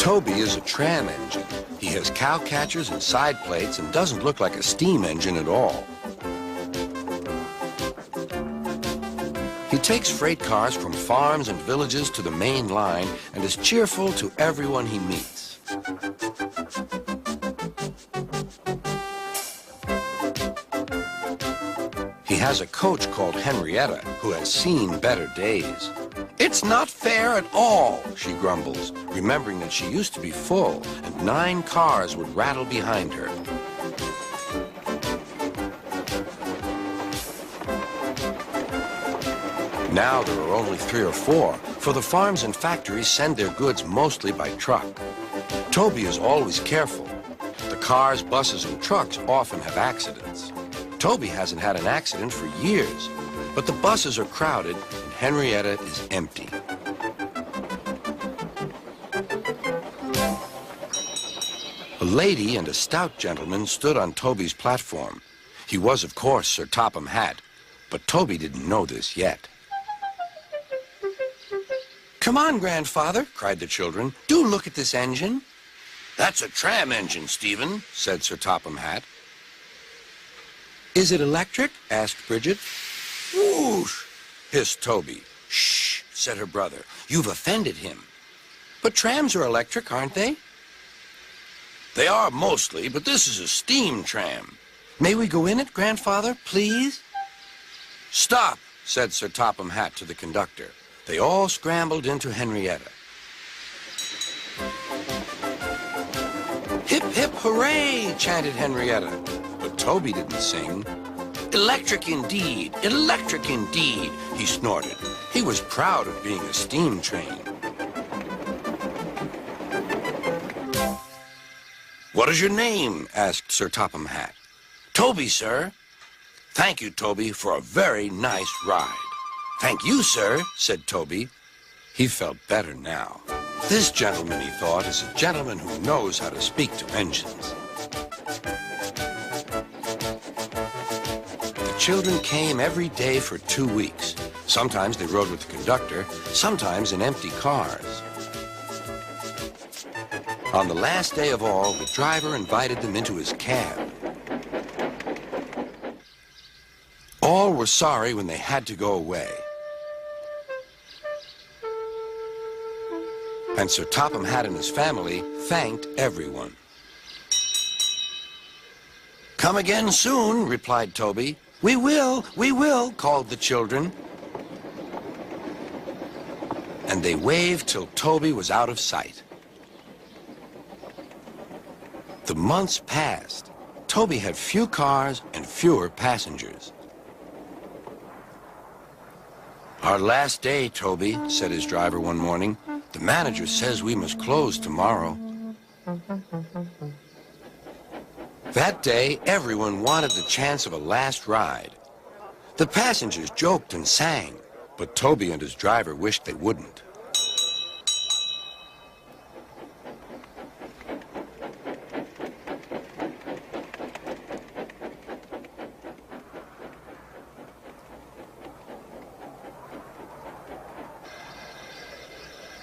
Toby is a tram engine. He has cow catchers and side plates and doesn't look like a steam engine at all. He takes freight cars from farms and villages to the main line and is cheerful to everyone he meets. He has a coach called Henrietta who has seen better days. "It's not fair at all," she grumbles, remembering that she used to be full and 9 cars would rattle behind her. Now there are only 3 or 4, for the farms and factories send their goods mostly by truck. Toby is always careful. The cars, buses, and trucks often have accidents. Toby hasn't had an accident for years, but the buses are crowded and Henrietta is empty. A lady and a stout gentleman stood on Toby's platform. He was, of course, Sir Topham Hatt, but Toby didn't know this yet. "Come on, grandfather," cried the children. "Do look at this engine." "That's a tram engine, Stephen," said Sir Topham Hatt. "Is it electric?" asked Bridget. "Whoosh!" hissed Toby. "Shh," said her brother. "You've offended him." "But trams are electric, aren't they?" "They are mostly, but this is a steam tram." "May we go in it, grandfather, please?" "Stop," said Sir Topham Hatt to the conductor. They all scrambled into Henrietta. "Hip, hip, hooray!" chanted Henrietta. But Toby didn't sing. "Electric indeed, electric indeed," he snorted. He was proud of being a steam train. "What is your name?" asked Sir Topham Hatt. "Toby, sir." "Thank you, Toby, for a very nice ride." "Thank you, sir," said Toby. He felt better now. This gentleman, he thought, is a gentleman who knows how to speak to engines. The children came every day for 2 weeks. Sometimes they rode with the conductor, sometimes in empty cars. On the last day of all, the driver invited them into his cab. All were sorry when they had to go away. And Sir Topham Hatt and his family thanked everyone. "Come again soon," replied Toby. We will," called the children. And they waved till Toby was out of sight. The months passed. Toby had few cars and fewer passengers. "Our last day, Toby," said his driver one morning. "The manager says we must close tomorrow." That day, everyone wanted the chance of a last ride. The passengers joked and sang, but Toby and his driver wished they wouldn't.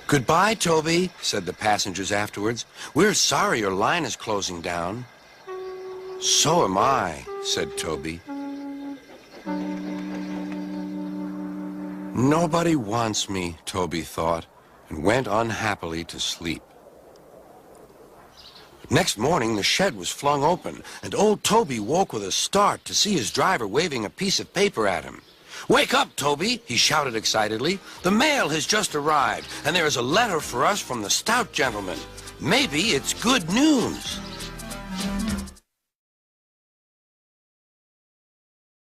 "Goodbye, Toby," said the passengers afterwards. "We're sorry your line is closing down." "So am I," said Toby. Nobody wants me, Toby thought, and went unhappily to sleep. Next morning, the shed was flung open, and old Toby woke with a start to see his driver waving a piece of paper at him. "Wake up, Toby," he shouted excitedly. "The mail has just arrived, and there is a letter for us from the stout gentleman. Maybe it's good news."